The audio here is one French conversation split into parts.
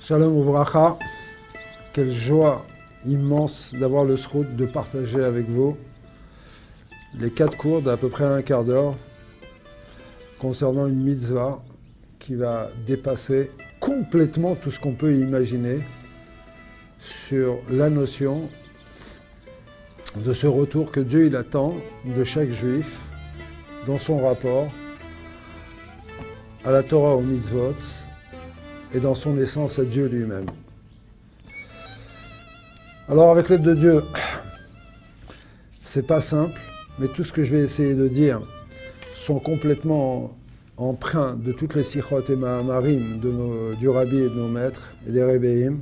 Shalom Uvracha, quelle joie immense d'avoir le zchut de partager avec vous les 4 cours d'à peu près un quart d'heure concernant une mitzvah qui va dépasser complètement tout ce qu'on peut imaginer sur la notion de ce retour que Dieu il attend de chaque juif dans son rapport à la Torah, aux mitzvot, et dans son essence à Dieu lui-même. Alors avec l'aide de Dieu, c'est pas simple, mais tout ce que je vais essayer de dire sont complètement empreints de toutes les sichot et ma'amarim du Rabbi et de nos maîtres et des Rebbeim.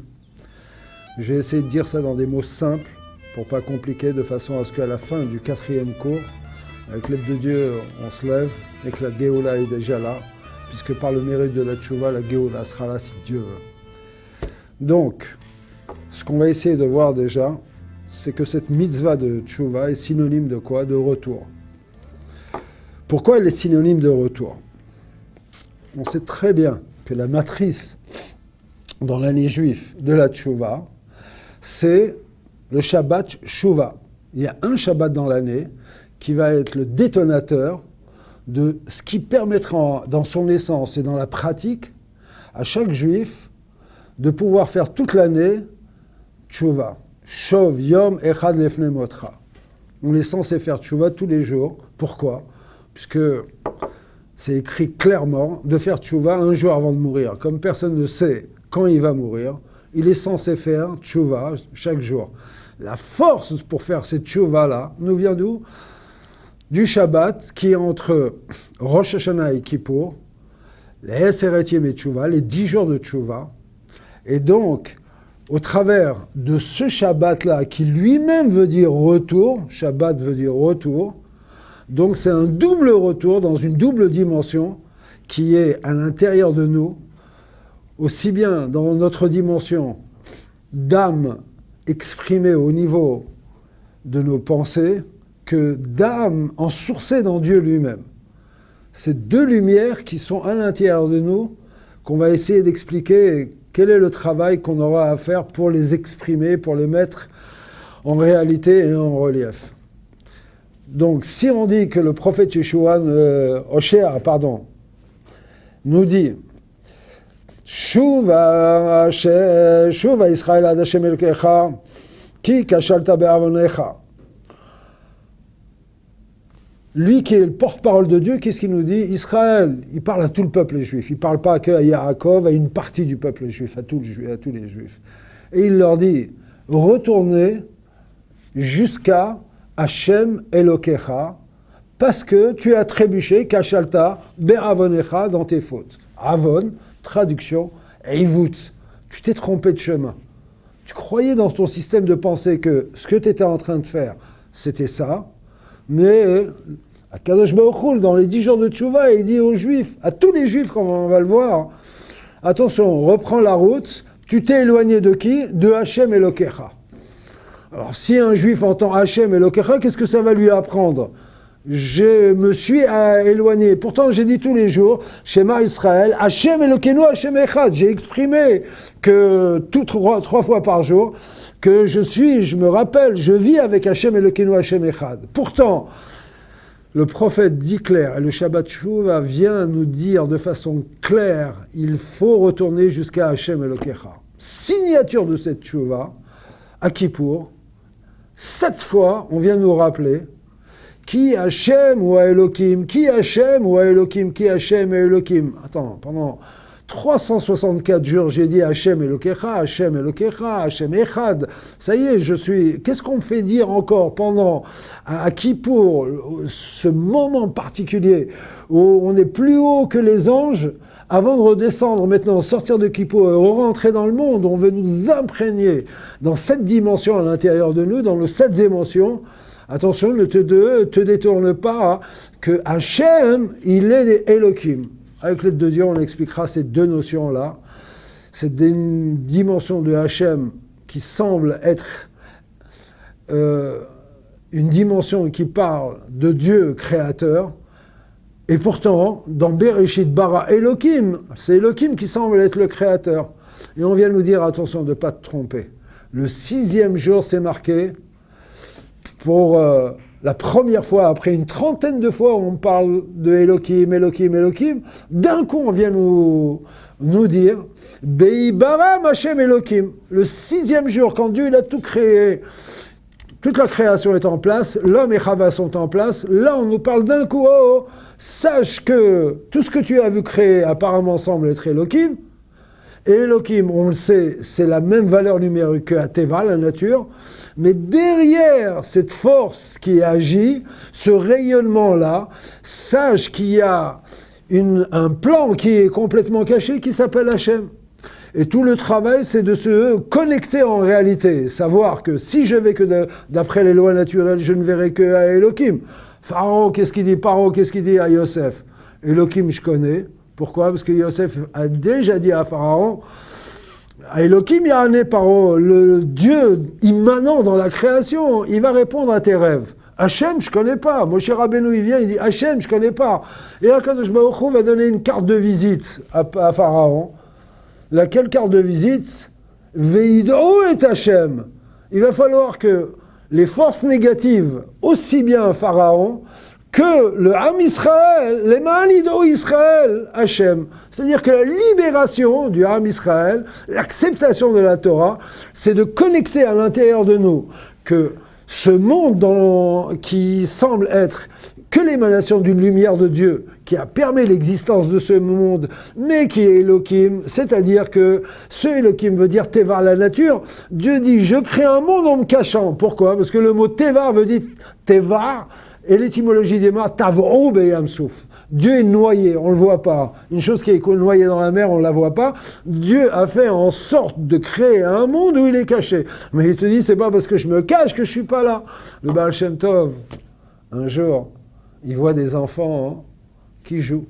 Je vais essayer de dire ça dans des mots simples pour pas compliquer, de façon à ce qu'à la fin du 4e cours, avec l'aide de Dieu, on se lève et que la Géoula est déjà là, puisque par le mérite de la tchouva, la Géoula sera là si Dieu veut. Donc, ce qu'on va essayer de voir déjà, c'est que cette mitzvah de tchouva est synonyme de quoi? De retour. Pourquoi elle est synonyme de retour? On sait très bien que la matrice dans l'année juive de la tchouva, c'est le Shabbat Shuvah. Il y a un Shabbat dans l'année qui va être le détonateur de ce qui permettra dans son essence et dans la pratique à chaque juif de pouvoir faire toute l'année tchouva. Shov yom echad lefnei motra. On est censé faire tchouva tous les jours. Pourquoi? Puisque c'est écrit clairement de faire tchouva un jour avant de mourir. Comme personne ne sait quand il va mourir, il est censé faire tchouva chaque jour. La force pour faire cette tchouva-là nous vient d'où? Du Shabbat qui est entre Rosh Hashanah et Kippour, les Eseret Yemei Tchouva, les 10 jours de Tchouva. Et donc, au travers de ce Shabbat-là, qui lui-même veut dire retour, Shabbat veut dire retour, donc c'est un double retour dans une double dimension qui est à l'intérieur de nous, aussi bien dans notre dimension d'âme exprimée au niveau de nos pensées, que d'âme ensourcée dans Dieu lui-même. Ces deux lumières qui sont à l'intérieur de nous, qu'on va essayer d'expliquer quel est le travail qu'on aura à faire pour les exprimer, pour les mettre en réalité et en relief. Donc, si on dit que le prophète Yeshua, Hoshea, nous dit Shuva Israël ad Hashem Elokecha, ki kashalta be'avonecha. Lui qui est le porte-parole de Dieu, qu'est-ce qu'il nous dit? Israël, il parle à tout le peuple juif. Il ne parle pas qu'à Yaakov, à une partie du peuple juif, à tous les juifs. Et il leur dit, retournez jusqu'à Hashem Elokecha, parce que tu as trébuché, kashalta, be'avonecha, dans tes fautes. Avon, traduction, eivut, tu t'es trompé de chemin. Tu croyais dans ton système de pensée que ce que tu étais en train de faire, c'était ça, mais Akadosh Baruch Hu, dans les 10 jours de Tchouva, il dit aux Juifs, à tous les Juifs, comme on va le voir, attention, reprends la route, tu t'es éloigné de qui? De Hashem Elokecha. Alors, si un Juif entend Hashem Elokecha, qu'est-ce que ça va lui apprendre? Je me suis éloigné. Pourtant, j'ai dit tous les jours, Shema Israël, Hashem Elokeinu, Hashem Echad. J'ai exprimé que trois fois par jour, que je me rappelle, je vis avec Hashem Elokeinu, Hashem Echad. Pourtant, le prophète dit clair, et le Shabbat Shuvah vient nous dire de façon claire, il faut retourner jusqu'à Hashem Elokecha. Signature de cette Shuvah, à Kippour, 7 fois, on vient nous rappeler, Ki Hashem ou Elohim, Ki Hashem ou Elohim, Ki Hashem et Elohim. Attends, pendant 364 jours, j'ai dit Hashem Elokecha, Hashem Elokecha, Hashem Echad. Ça y est, Qu'est-ce qu'on me fait dire encore pendant, à Kippour, ce moment particulier où on est plus haut que les anges, avant de redescendre, maintenant, sortir de Kippour et rentrer dans le monde, on veut nous imprégner dans cette dimension à l'intérieur de nous, dans nos 7 émotions. Attention, ne te détourne pas que Hachem, il est Elohim. Avec l'aide de Dieu, on expliquera ces deux notions-là. C'est une dimension de Hachem qui semble être une dimension qui parle de Dieu créateur. Et pourtant, dans Bereshit bara Elohim, c'est Elohim qui semble être le créateur. Et on vient nous dire, attention de ne pas te tromper. Le 6e jour, c'est marqué pour la première fois, après une trentaine de fois où on parle de Elohim, Elohim, Elohim, d'un coup on vient nous dire Beibaram Hashem Elohim. Le 6e jour, quand Dieu il a tout créé, toute la création est en place, l'homme et Chava sont en place, là on nous parle d'un coup, oh, sache que tout ce que tu as vu créer apparemment semble être Elohim. Et Elohim, on le sait, c'est la même valeur numérique que Teva, la nature, mais derrière cette force qui agit, ce rayonnement-là, sache qu'il y a un plan qui est complètement caché qui s'appelle Hachem. Et tout le travail, c'est de se connecter en réalité, savoir que si je vais que d'après les lois naturelles, je ne verrai que à Elohim. Pharaon, qu'est-ce qu'il dit? Paro, qu'est-ce qu'il dit à Yosef? Elohim, je connais. Pourquoi? Parce que Yosef a déjà dit à Pharaon, à Elohim Yahane Paro, le Dieu immanent dans la création, il va répondre à tes rêves. Hachem, je ne connais pas. Moshe Rabbeinu, il vient, il dit Hachem, je ne connais pas. Et Akadosh Baruch Hu va donner une carte de visite à Pharaon. Laquelle carte de visite? Veido et Hachem. Il va falloir que les forces négatives, aussi bien Pharaon, que le Ham Israël, les Ma'anido Israël, Hachem. C'est-à-dire que la libération du Ham Israël, l'acceptation de la Torah, c'est de connecter à l'intérieur de nous que ce monde qui semble être que l'émanation d'une lumière de Dieu, qui a permis l'existence de ce monde, mais qui est Elohim, c'est-à-dire que ce Elohim veut dire Teva, la nature. Dieu dit, je crée un monde en me cachant. Pourquoi? Parce que le mot Teva veut dire Teva, et l'étymologie des mots, Tavro Beyamsouf. Dieu est noyé, on ne le voit pas. Une chose qui est noyée dans la mer, on ne la voit pas. Dieu a fait en sorte de créer un monde où il est caché. Mais il te dit, c'est pas parce que je me cache que je suis pas là. Le Baal Shem Tov, un jour, il voit des enfants qui jouent.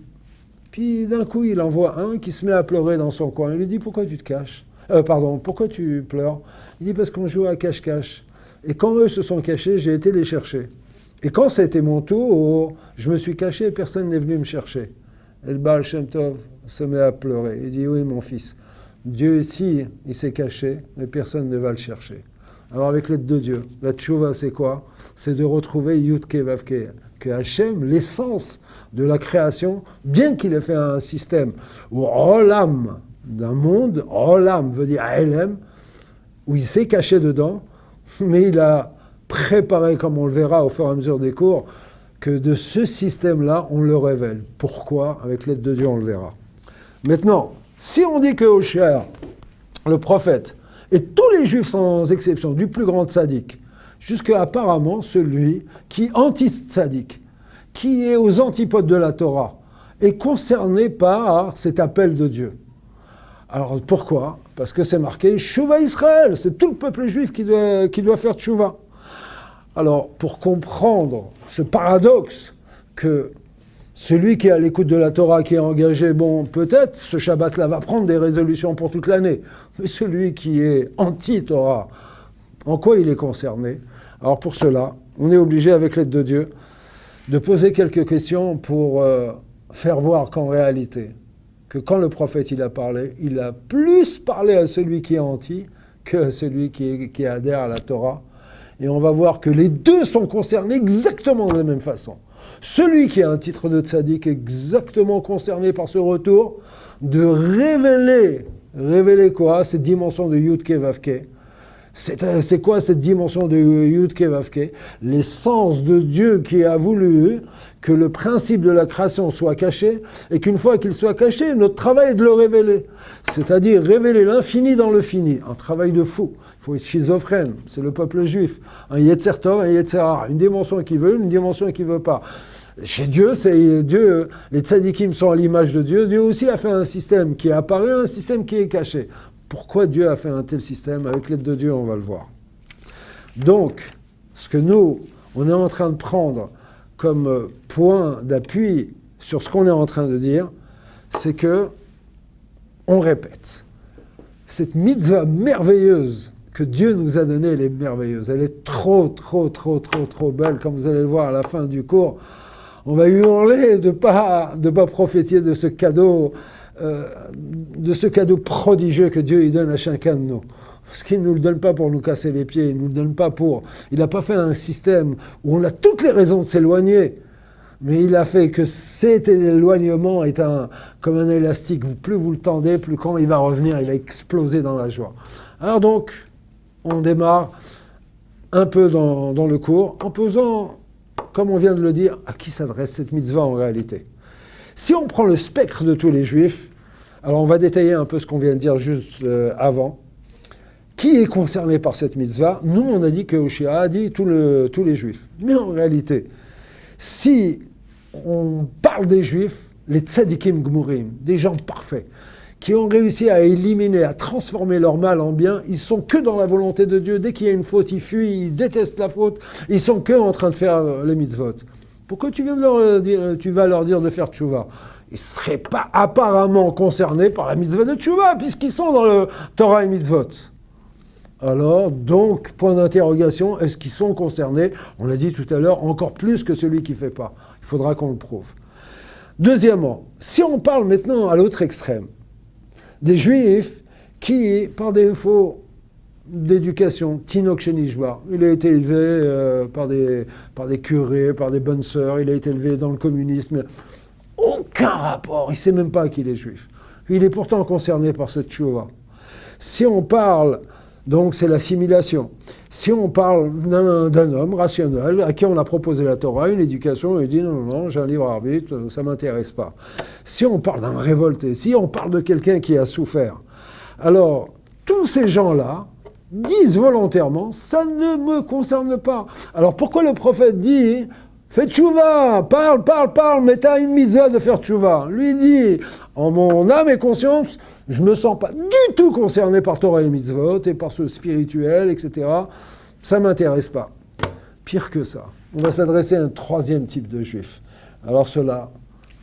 Puis d'un coup, il en voit un qui se met à pleurer dans son coin. Il lui dit, pourquoi tu te caches? Pourquoi tu pleures? Il dit, parce qu'on joue à cache-cache. Et quand eux se sont cachés, j'ai été les chercher. Et quand c'était mon tour, je me suis caché et personne n'est venu me chercher. Et le Baal Shem Tov se met à pleurer. Il dit, oui, mon fils, Dieu ici, il s'est caché, mais personne ne va le chercher. Alors avec l'aide de Dieu, la tchouva, c'est quoi? C'est de retrouver Yud-Ke Vav-Ke, que Hachem, l'essence de la création, bien qu'il ait fait un système où Olam, d'un monde, Olam veut dire Elem, où il s'est caché dedans, mais il a préparé, comme on le verra au fur et à mesure des cours, que de ce système-là, on le révèle. Pourquoi? Avec l'aide de Dieu, on le verra. Maintenant, si on dit que Hoshea, le prophète, et tous les juifs sans exception, du plus grand tzaddik, jusqu'à apparemment celui qui est anti-tzaddik, qui est aux antipodes de la Torah, est concerné par cet appel de Dieu. Alors pourquoi? Parce que c'est marqué Shuvah Israël, c'est tout le peuple juif qui doit faire Shuvah. Alors pour comprendre ce paradoxe que celui qui est à l'écoute de la Torah, qui est engagé, bon, peut-être ce Shabbat-là va prendre des résolutions pour toute l'année, mais celui qui est anti-Torah, en quoi il est concerné? Alors pour cela, on est obligé, avec l'aide de Dieu, de poser quelques questions pour faire voir qu'en réalité, que quand le prophète il a parlé, il a plus parlé à celui qui est anti que à celui qui adhère à la Torah. Et on va voir que les deux sont concernés exactement de la même façon. Celui qui a un titre de tzaddik est exactement concerné par ce retour de révéler quoi? Cette dimension de Yud-Ke Vav-Ke. C'est quoi cette dimension de Yud-Ke Vav-Ke? L'essence de Dieu qui a voulu que le principe de la création soit caché, et qu'une fois qu'il soit caché, notre travail est de le révéler. C'est-à-dire révéler l'infini dans le fini. Un travail de fou. Il faut être schizophrène. C'est le peuple juif. Un Yetzer Tov, un Yetzer Hara. Une dimension qui veut, une dimension qui ne veut pas. Chez Dieu, Dieu, les tzadikim sont à l'image de Dieu. Dieu aussi a fait un système qui apparaît, un système qui est caché. Pourquoi Dieu a fait un tel système? Avec l'aide de Dieu, on va le voir. Donc, ce que nous, on est en train de prendre comme point d'appui sur ce qu'on est en train de dire, c'est que, on répète, cette mitzvah merveilleuse que Dieu nous a donnée, elle est merveilleuse. Elle est trop belle, comme vous allez le voir à la fin du cours. On va hurler de pas prophétiser de ce cadeau de ce cadeau prodigieux que Dieu il donne à chacun de nous. Parce qu'il ne nous le donne pas pour nous casser les pieds, il ne nous le donne pas pour... Il n'a pas fait un système où on a toutes les raisons de s'éloigner, mais il a fait que cet éloignement est comme un élastique. Plus vous le tendez, plus quand il va revenir, il va exploser dans la joie. Alors donc, on démarre un peu dans le cours en posant, comme on vient de le dire, à qui s'adresse cette mitzvah en réalité. Si on prend le spectre de tous les juifs, alors on va détailler un peu ce qu'on vient de dire juste avant. Qui est concerné par cette mitzvah? Nous, on a dit que Hoshea a dit tous les juifs. Mais en réalité, si on parle des juifs, les tzadikim gmurim, des gens parfaits, qui ont réussi à éliminer, à transformer leur mal en bien, ils sont que dans la volonté de Dieu. Dès qu'il y a une faute, ils fuient, ils détestent la faute, ils sont que en train de faire les mitzvot. Pourquoi tu vas leur dire de faire tchouva? Ils ne seraient pas apparemment concernés par la mitzvah de tchouva, puisqu'ils sont dans le Torah et mitzvot. Alors, donc, point d'interrogation, est-ce qu'ils sont concernés? On l'a dit tout à l'heure, encore plus que celui qui ne fait pas. Il faudra qu'on le prouve. Deuxièmement, si on parle maintenant à l'autre extrême, des juifs qui, par défaut d'éducation, Tinok Shenishba, il a été élevé par des curés, par des bonnes sœurs, il a été élevé dans le communisme, aucun rapport, il ne sait même pas qu'il est juif. Il est pourtant concerné par cette tchouva. Si on parle... Donc c'est l'assimilation. Si on parle d'un homme rationnel à qui on a proposé la Torah, une éducation, il dit non, j'ai un libre arbitre, ça ne m'intéresse pas. Si on parle d'un révolté, si on parle de quelqu'un qui a souffert, alors tous ces gens-là disent volontairement, ça ne me concerne pas. Alors pourquoi le prophète dit, fais tchouva, parle, mais tu as une mitzvah de faire tchouva. Lui dit, en mon âme et conscience, je ne me sens pas du tout concerné par Torah et mitzvot et par ce spirituel, etc. Ça ne m'intéresse pas. Pire que ça, on va s'adresser à un troisième type de juif. Alors ceux-là,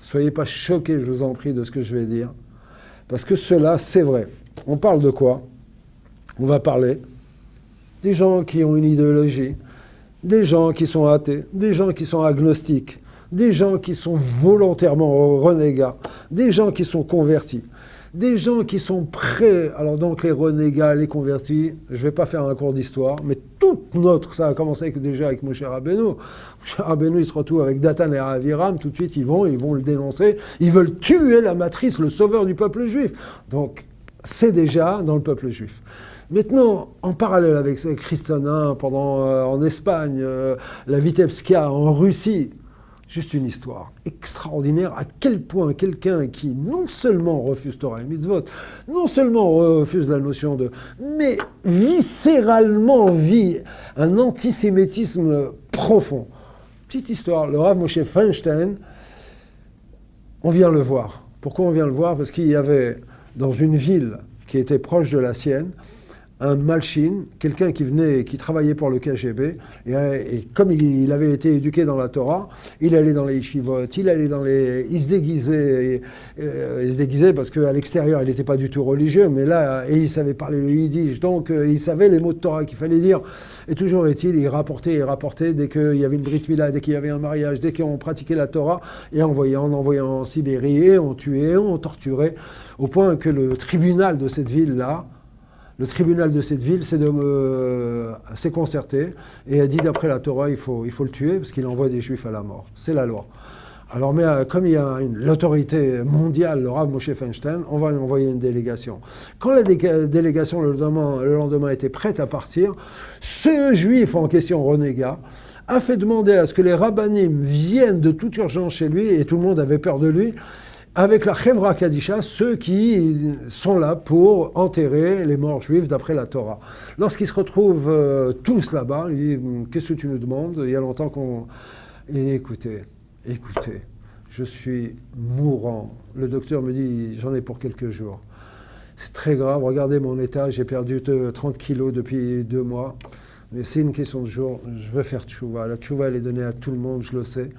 soyez pas choqués, je vous en prie, de ce que je vais dire. Parce que ceux-là, c'est vrai. On parle de quoi? On va parler des gens qui ont une idéologie, des gens qui sont athées, des gens qui sont agnostiques, des gens qui sont volontairement renégats, des gens qui sont convertis, des gens qui sont prêts, alors donc les renégats, les convertis, je ne vais pas faire un cours d'histoire, mais ça a commencé déjà avec Moshe Rabbeinu. Moshe Rabbeinu, il se retrouve avec Dathan et Aviram, tout de suite ils vont le dénoncer, ils veulent tuer la matrice, le sauveur du peuple juif. Donc c'est déjà dans le peuple juif. Maintenant, en parallèle avec Kristanin, en Espagne, la Vitebska en Russie, juste une histoire extraordinaire à quel point quelqu'un qui non seulement refuse Torah et Mitzvot, non seulement refuse la notion de... mais viscéralement vit un antisémitisme profond. Petite histoire, le Rav Moshe Feinstein, on vient le voir. Pourquoi on vient le voir? Parce qu'il y avait dans une ville qui était proche de la sienne, un malchine, quelqu'un qui travaillait pour le KGB, et comme il avait été éduqué dans la Torah, il allait dans les yeshivot, il se déguisait parce qu'à l'extérieur, il n'était pas du tout religieux, mais là, et il savait parler le yiddish, donc il savait les mots de Torah qu'il fallait dire, et toujours est-il, il rapportait, dès qu'il y avait une brit mila, dès qu'il y avait un mariage, dès qu'on pratiquait la Torah, et on envoyait en Sibérie, et on tuait, et on torturait, au point que le tribunal de cette ville-là, s'est concerté et a dit d'après la Torah, il faut le tuer parce qu'il envoie des Juifs à la mort. C'est la loi. Alors, mais comme il y a l'autorité mondiale, le Rav Moshe Feinstein, on va envoyer une délégation. Quand la délégation le lendemain était prête à partir, ce Juif en question, renégat, a fait demander à ce que les rabbanim viennent de toute urgence chez lui, et tout le monde avait peur de lui, avec la Chevra Kadisha, ceux qui sont là pour enterrer les morts juifs d'après la Torah. Lorsqu'ils se retrouvent tous là-bas, ils disent « Qu'est-ce que tu nous demandes ?» Il y a longtemps qu'on... Et écoutez, je suis mourant. Le docteur me dit « J'en ai pour quelques jours. C'est très grave, regardez mon état, j'ai perdu 30 kilos depuis 2 mois. Mais c'est une question de jour, je veux faire tchouva. La tchouva, elle est donnée à tout le monde, je le sais.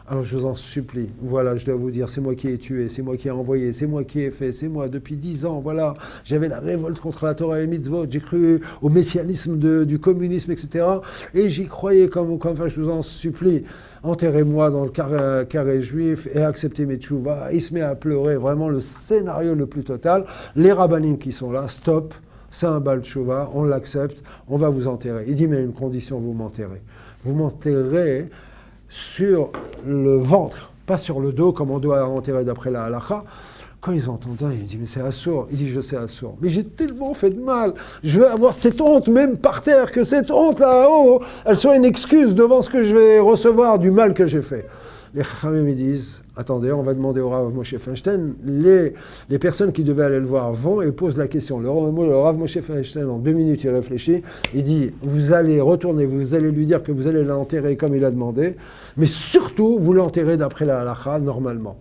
Alors je vous en supplie, voilà, je dois vous dire, c'est moi qui ai tué, c'est moi qui ai envoyé, c'est moi qui ai fait, c'est moi depuis 10 ans, voilà. J'avais la révolte contre la Torah et mitzvot, j'ai cru au messianisme du communisme, etc. Et j'y croyais enfin, je vous en supplie, enterrez-moi dans le carré juif et acceptez mes tchouvas. Il se met à pleurer, vraiment le scénario le plus total. Les rabbinim qui sont là, stop, c'est un bal tchouva, on l'accepte, on va vous enterrer. Il dit, mais à une condition, vous m'enterrez. Vous m'enterrez sur le ventre, pas sur le dos, comme on doit enterrer d'après la halakha. Quand ils entendent ça, ils disent, mais c'est assourd. Il dit, je sais assourd. Mais j'ai tellement fait de mal. Je veux avoir cette honte, même par terre, que cette honte là-haut, elle soit une excuse devant ce que je vais recevoir du mal que j'ai fait. Les Chachamim, ils disent, attendez, on va demander au Rav Moshe Feinstein. Les personnes qui devaient aller le voir vont et posent la question. Le Rav Moshe Feinstein, en 2 minutes, il réfléchit. Il dit, vous allez retourner, vous allez lui dire que vous allez l'enterrer comme il a demandé, mais surtout, vous l'enterrez d'après la halakha, normalement.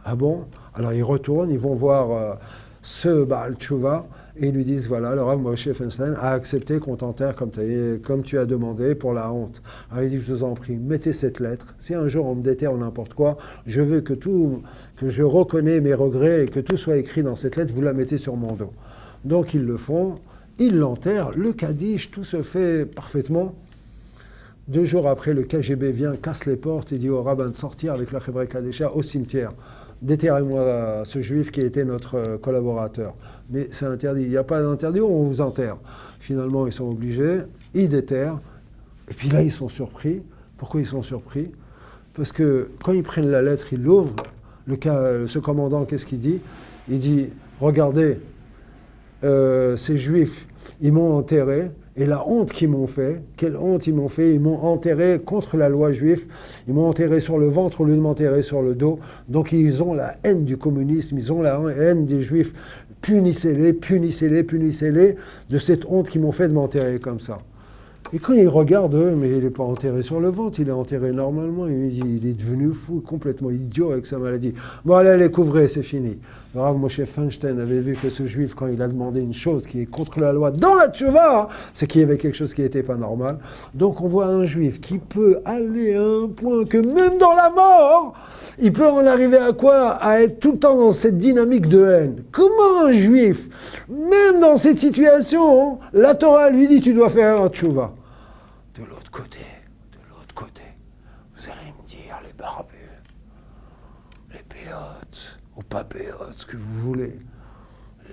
Ah bon? Alors ils retournent, ils vont voir ce Baal Tshuva, et ils lui disent, voilà, le Rav Moshe Feinstein a accepté qu'on t'enterre comme tu as demandé pour la honte. Alors il dit, je vous en prie, mettez cette lettre. Si un jour on me déterre ou n'importe quoi, je veux que je reconnais mes regrets et que tout soit écrit dans cette lettre, vous la mettez sur mon dos. Donc ils le font, ils l'enterrent, le Kaddish, tout se fait parfaitement. 2 jours après, le KGB vient, casse les portes et dit au rabbin de sortir avec la Chevra Kadesha au cimetière. Déterrez-moi ce juif qui était notre collaborateur. Mais c'est interdit. Il n'y a pas d'interdit, on vous enterre. Finalement, ils sont obligés, ils déterrent. Et puis là, ils sont surpris. Pourquoi ils sont surpris? Parce que quand ils prennent la lettre, ils l'ouvrent. Ce commandant, qu'est-ce qu'il dit? Il dit, regardez, ces juifs, ils m'ont enterré. Et la honte qu'ils m'ont fait, quelle honte ils m'ont fait, ils m'ont enterré contre la loi juive, ils m'ont enterré sur le ventre au lieu de m'enterrer sur le dos. Donc ils ont la haine du communisme, ils ont la haine des juifs. Punissez-les, punissez-les, punissez-les de cette honte qu'ils m'ont fait de m'enterrer comme ça. Et quand ils regardent, eux, mais il n'est pas enterré sur le ventre, il est enterré normalement. Il est devenu fou, complètement idiot avec sa maladie. Bon, allez, les couvrez, c'est fini. Le Rav Moshe Feinstein avait vu que ce juif, quand il a demandé une chose qui est contre la loi dans la tchouva, c'est qu'il y avait quelque chose qui n'était pas normal. Donc on voit un juif qui peut aller à un point que même dans la mort, il peut en arriver à quoi? À être tout le temps dans cette dynamique de haine. Comment un juif, même dans cette situation, la Torah lui dit tu dois faire un tchouva. De l'autre côté, vous allez me dire les barbus, les péotes, ou pas péotes, ce que vous voulez.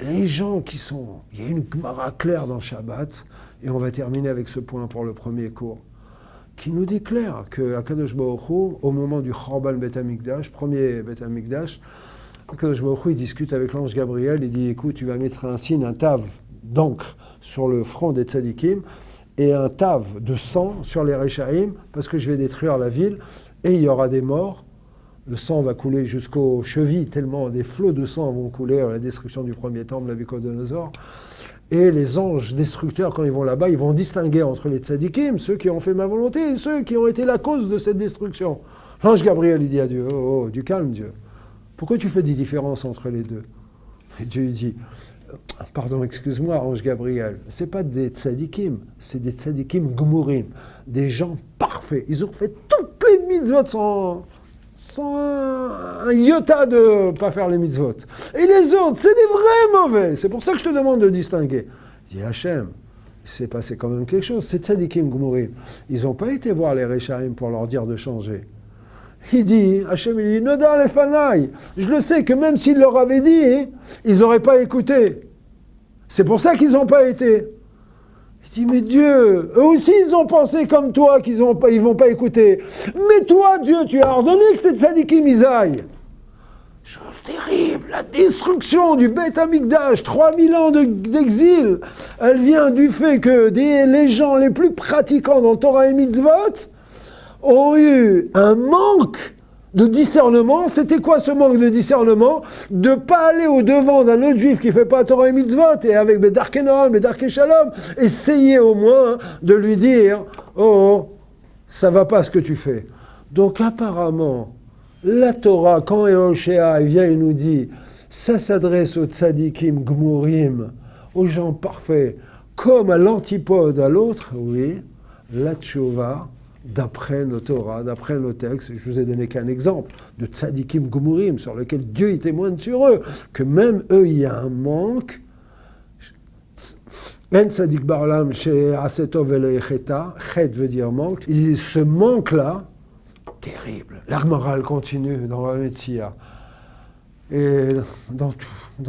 Les gens qui sont... Il y a une Gemara claire dans Shabbat, et on va terminer avec ce point pour le premier cours, qui nous dit clair que Akadosh Baruch Hu, au moment du Chorban Bet HaMikdash, premier Bet HaMikdash, Akadosh Baruch Hu, il discute avec l'ange Gabriel, il dit, écoute, tu vas mettre un signe, un tav d'encre sur le front des tzadikim, et un tav de sang sur les Réchaïm, parce que je vais détruire la ville, et il y aura des morts. Le sang va couler jusqu'aux chevilles, tellement des flots de sang vont couler à la destruction du premier temple, la Nabuchodonosor. Et les anges destructeurs, quand ils vont là-bas, ils vont distinguer entre les tzadikim, ceux qui ont fait ma volonté, et ceux qui ont été la cause de cette destruction. L'ange Gabriel, il dit à Dieu, oh, du calme, Dieu. Pourquoi tu fais des différences entre les deux? Et Dieu lui dit, pardon, excuse-moi, ange Gabriel, c'est pas des tzadikim, c'est des tzadikim gmurim, des gens parfaits. Ils ont fait toutes les mitzvot sans un iota de pas faire les mitzvot. Et les autres, c'est des vrais mauvais. C'est pour ça que je te demande de distinguer. Il dit, Hachem, il s'est passé quand même quelque chose. C'est tzadikim gmurim. Ils n'ont pas été voir les Réchaïm pour leur dire de changer. Il dit, Hachem, il dit, Noda lefanai. Je le sais que même s'il leur avait dit, ils n'auraient pas écouté. C'est pour ça qu'ils n'ont pas été. Il dit, mais Dieu, eux aussi ils ont pensé comme toi qu'ils ils vont pas écouter. Mais toi, Dieu, tu as ordonné que ces tzadikim ils aillent. Chose terrible, la destruction du Beth Amikdash, 3000 ans d'exil, elle vient du fait que les gens les plus pratiquants dans Torah et Mitzvot ont eu un manque de discernement. C'était quoi ce manque de discernement? De ne pas aller au-devant d'un autre juif qui ne fait pas Torah et Mitzvot, et avec Bedarke Noam, Bedarke Shalom, essayer au moins de lui dire « Oh, ça ne va pas ce que tu fais ». Donc apparemment, la Torah, quand Ehoshea vient et nous dit « ça s'adresse aux tzadikim gmurim, aux gens parfaits, comme à l'antipode à l'autre », oui, la tchouva, d'après nos Torah, d'après nos textes. Je vous ai donné qu'un exemple de tzadikim gumurim sur lequel Dieu y témoigne sur eux, que même eux, il y a un manque. En tzadik barlam chez Asetov Elohecheta, chet veut dire manque. Et ce manque-là, terrible. L'Agmara continue dans la Metzia. Et dans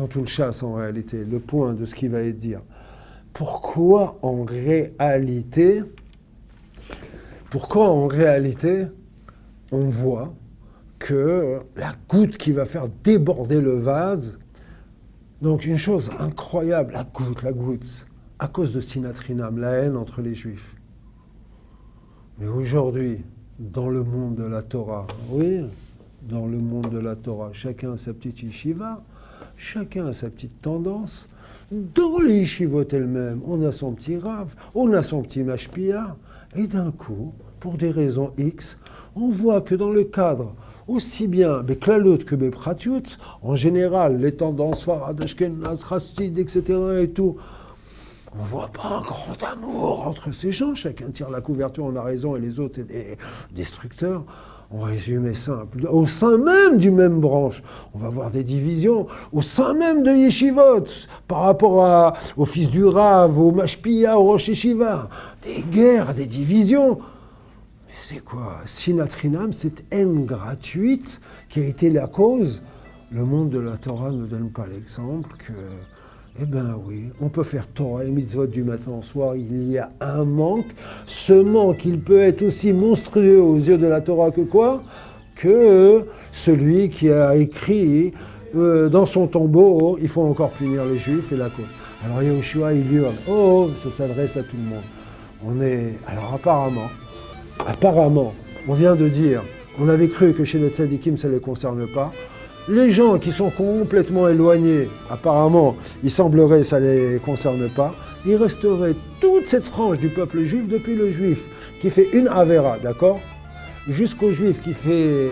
tout le chasse en réalité, le point de ce qui va être dit. Pourquoi en réalité, on voit que la goutte qui va faire déborder le vase, donc une chose incroyable, la goutte, à cause de Sinatrinam, la haine entre les Juifs. Mais aujourd'hui, dans le monde de la Torah, oui, dans le monde de la Torah, chacun a sa petite yeshiva, chacun a sa petite tendance. Dans les yeshivot elles-mêmes, on a son petit rave, on a son petit mashpia, et d'un coup, pour des raisons X, on voit que dans le cadre aussi bien Beklalot que Bepratiut, en général, les tendances Farad, Ashkenaz, Chassid, etc. et tout, on ne voit pas un grand amour entre ces gens. Chacun tire la couverture, on a raison, et les autres, c'est des destructeurs. En résumé simple, au sein même du même branche, on va voir des divisions, au sein même de Yeshivot, par rapport au fils du Rav, au Mashpia, au Rosh Yeshiva, des guerres, des divisions. Mais c'est quoi? Sinatrinam, cette haine gratuite qui a été la cause. Le monde de la Torah ne donne pas l'exemple que, eh bien oui, on peut faire Torah et mitzvot du matin au soir, il y a un manque. Ce manque, il peut être aussi monstrueux aux yeux de la Torah que quoi? Que celui qui a écrit dans son tombeau, il faut encore punir les Juifs et la cause. Alors Yehoshua, il hurle, oh, ça s'adresse à tout le monde. Alors apparemment, on vient de dire, on avait cru que chez les tzadikim, ça ne les concerne pas. Les gens qui sont complètement éloignés, apparemment, il semblerait que ça ne les concerne pas. Il resterait toute cette frange du peuple juif, depuis le juif qui fait une avéra, d'accord, jusqu'au juif qui fait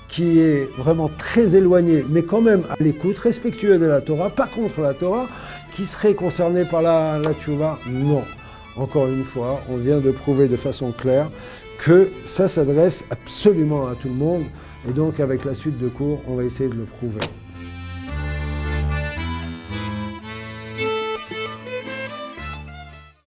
qui est vraiment très éloigné, mais quand même à l'écoute, respectueux de la Torah, pas contre la Torah, qui serait concerné par la tchouva. Non. Encore une fois, on vient de prouver de façon claire que ça s'adresse absolument à tout le monde. Et donc, avec la suite de cours, on va essayer de le prouver.